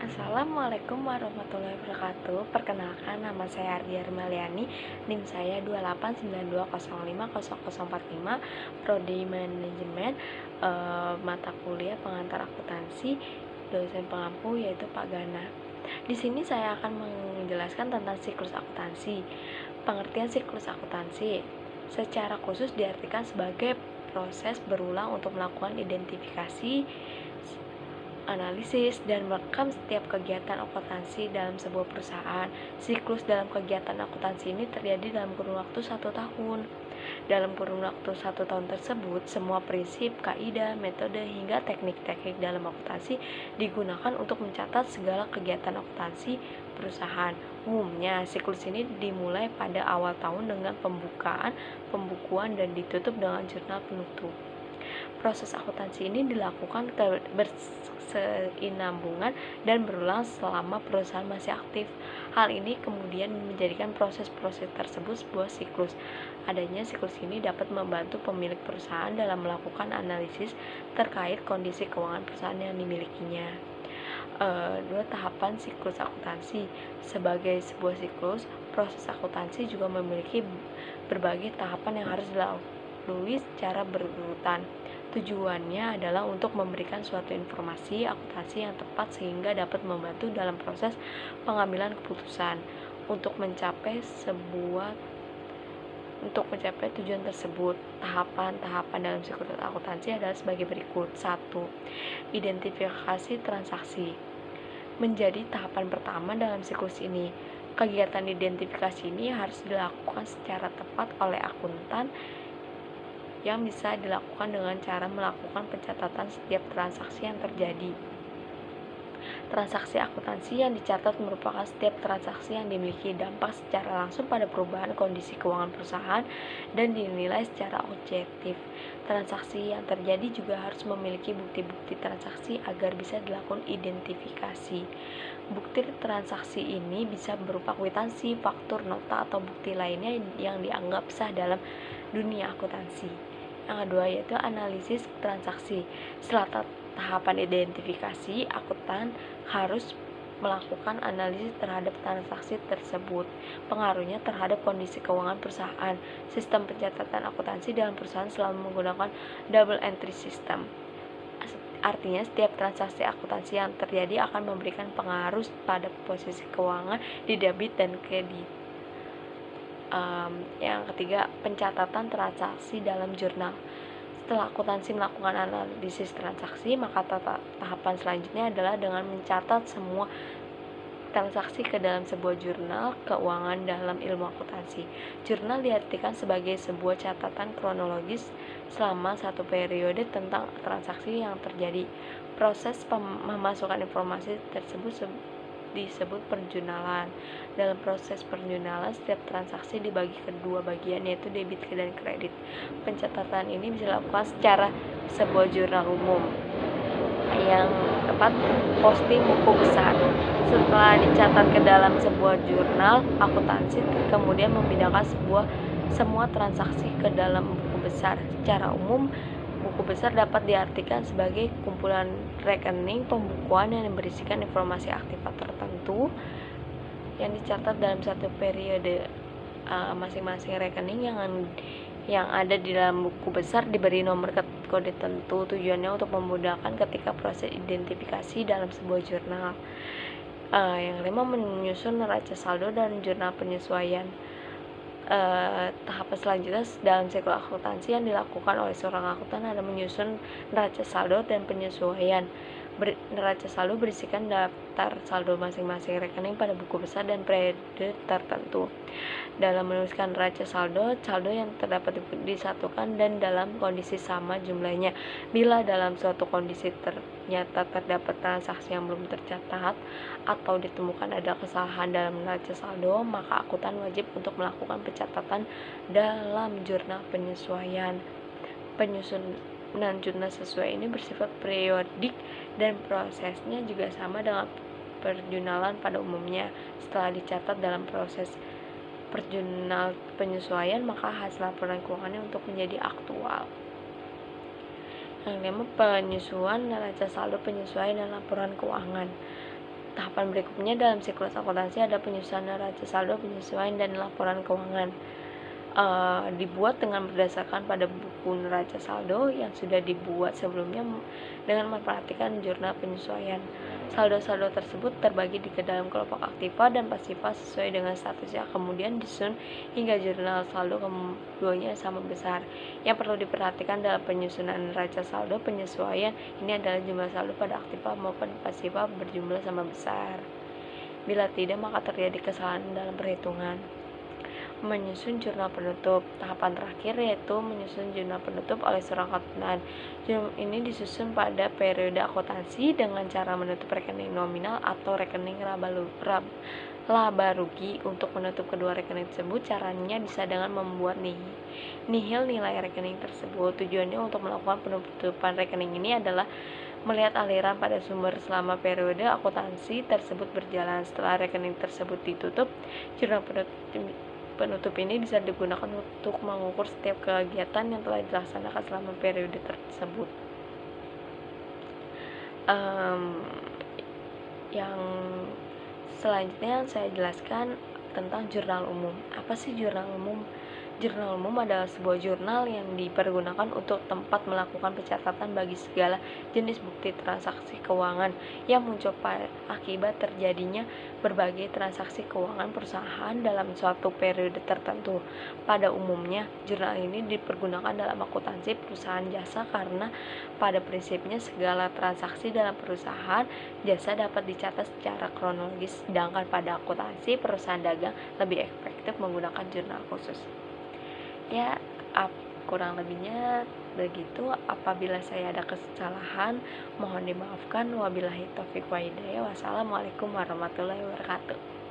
Assalamualaikum warahmatullahi wabarakatuh. Perkenalkan, nama saya Ardia Armaliani, NIM saya 28920500045, Prodi Manajemen, mata kuliah pengantar akuntansi, dosen pengampu yaitu Pak Gana. Di sini saya akan menjelaskan tentang siklus akuntansi. Pengertian siklus akuntansi secara khusus diartikan sebagai proses berulang untuk melakukan identifikasi, analisis, dan merekam setiap kegiatan akuntansi dalam sebuah perusahaan. Siklus dalam kegiatan akuntansi ini terjadi dalam kurun waktu 1 tahun. Dalam kurun waktu 1 tahun tersebut, semua prinsip, kaidah, metode, hingga teknik-teknik dalam akuntansi digunakan untuk mencatat segala kegiatan akuntansi perusahaan. Umumnya, siklus ini dimulai pada awal tahun dengan pembukaan, pembukuan, dan ditutup dengan jurnal penutup. Proses akuntansi ini dilakukan berkesinambungan dan berulang selama perusahaan masih aktif. Hal ini kemudian menjadikan proses-proses tersebut sebuah siklus. Adanya siklus ini dapat membantu pemilik perusahaan dalam melakukan analisis terkait kondisi keuangan perusahaan yang dimilikinya. 2 tahapan siklus akuntansi. Sebagai sebuah siklus, proses akuntansi juga memiliki berbagai tahapan yang harus dilalui secara berurutan. Tujuannya adalah untuk memberikan suatu informasi akuntansi yang tepat sehingga dapat membantu dalam proses pengambilan keputusan. Untuk mencapai tujuan tersebut, tahapan-tahapan dalam siklus akuntansi adalah sebagai berikut. 1. Identifikasi transaksi menjadi tahapan pertama dalam siklus ini. Kegiatan identifikasi ini harus dilakukan secara tepat oleh akuntan, yang bisa dilakukan dengan cara melakukan pencatatan setiap transaksi yang terjadi. Transaksi akuntansi yang dicatat merupakan setiap transaksi yang dimiliki dampak secara langsung pada perubahan kondisi keuangan perusahaan dan dinilai secara objektif. Transaksi yang terjadi juga harus memiliki bukti-bukti transaksi agar bisa dilakukan identifikasi. Bukti transaksi ini bisa berupa kwitansi, faktur, nota, atau bukti lainnya yang dianggap sah dalam dunia akuntansi. Yang kedua yaitu analisis transaksi. Setelah tahapan identifikasi, akuntan harus melakukan analisis terhadap transaksi tersebut, pengaruhnya terhadap kondisi keuangan perusahaan. Sistem pencatatan akuntansi dalam perusahaan selalu menggunakan double entry system. Artinya setiap transaksi akuntansi yang terjadi akan memberikan pengaruh pada posisi keuangan di debit dan kredit. Yang ketiga, pencatatan transaksi dalam jurnal. Setelah akuntansi melakukan analisis transaksi, maka tahapan selanjutnya adalah dengan mencatat semua transaksi ke dalam sebuah jurnal keuangan dalam ilmu akuntansi. Jurnal diartikan sebagai sebuah catatan kronologis selama satu periode tentang transaksi yang terjadi. Proses memasukkan informasi tersebut disebut perjurnalan. Dalam proses perjurnalan, setiap transaksi dibagi ke dua bagian, yaitu debit dan kredit. Pencatatan ini bisa dilakukan secara sebuah jurnal umum. Yang keempat, posting buku besar. Setelah dicatat ke dalam sebuah jurnal akuntansi, kemudian memindahkan semua transaksi ke dalam buku besar. Secara umum, buku besar dapat diartikan sebagai kumpulan rekening pembukuan yang berisikan informasi aktiva tertentu yang dicatat dalam satu periode. Masing-masing rekening yang ada di dalam buku besar diberi nomor kode tertentu. Tujuannya untuk memudahkan ketika proses identifikasi dalam sebuah jurnal. Yang kelima, menyusun neraca saldo dan jurnal penyesuaian. Tahapan selanjutnya dalam siklus akuntansi yang dilakukan oleh seorang akuntan adalah menyusun neraca saldo dan penyesuaian. Neraca saldo berisikan daftar saldo masing-masing rekening pada buku besar dan periode tertentu. Dalam menuliskan neraca saldo yang terdapat disatukan dan dalam kondisi sama jumlahnya. Bila dalam suatu kondisi ternyata terdapat transaksi yang belum tercatat atau ditemukan ada kesalahan dalam neraca saldo, maka akuntan wajib untuk melakukan pencatatan dalam jurnal penyesuaian. Penyusunan jurnal sesuai ini bersifat periodik dan prosesnya juga sama dengan perjurnalan pada umumnya. Setelah dicatat dalam proses perjurnal penyesuaian, maka hasil laporan keuangannya untuk menjadi aktual. Yang kelima, penyusunan neraca saldo, penyesuaian, dan laporan keuangan. Tahapan berikutnya dalam siklus akuntansi ada penyusunan neraca saldo, penyesuaian, dan laporan keuangan. Dibuat dengan berdasarkan pada buku neraca saldo yang sudah dibuat sebelumnya dengan memperhatikan jurnal penyesuaian. Saldo-saldo tersebut terbagi ke dalam kelompok aktiva dan pasiva sesuai dengan statusnya, kemudian disusun hingga jurnal saldo keduanya sama besar. Yang perlu diperhatikan dalam penyusunan neraca saldo penyesuaian ini adalah jumlah saldo pada aktiva maupun pasiva berjumlah sama besar. Bila tidak, maka terjadi kesalahan dalam perhitungan. Menyusun jurnal penutup. Tahapan terakhir yaitu menyusun jurnal penutup oleh seorang akuntan. Jurnal ini disusun pada periode akuntansi dengan cara menutup rekening nominal atau rekening laba rugi. Untuk menutup kedua rekening tersebut, caranya bisa dengan membuat nihil nilai rekening tersebut. Tujuannya untuk melakukan penutupan rekening ini adalah melihat aliran pada sumber selama periode akuntansi tersebut berjalan. Setelah rekening tersebut ditutup, jurnal penutup ini bisa digunakan untuk mengukur setiap kegiatan yang telah dilaksanakan selama periode tersebut. Yang selanjutnya saya jelaskan tentang jurnal umum. Apa sih jurnal umum? Jurnal umum adalah sebuah jurnal yang dipergunakan untuk tempat melakukan pencatatan bagi segala jenis bukti transaksi keuangan yang muncul akibat terjadinya berbagai transaksi keuangan perusahaan dalam suatu periode tertentu. Pada umumnya, jurnal ini dipergunakan dalam akuntansi perusahaan jasa karena pada prinsipnya segala transaksi dalam perusahaan jasa dapat dicatat secara kronologis, sedangkan pada akuntansi perusahaan dagang lebih efektif menggunakan jurnal khusus. Ya, kurang lebihnya begitu. Apabila saya ada kesalahan, mohon dimaafkan. Wabillahi taufiq wa hidayah. Wassalamualaikum warahmatullahi wabarakatuh.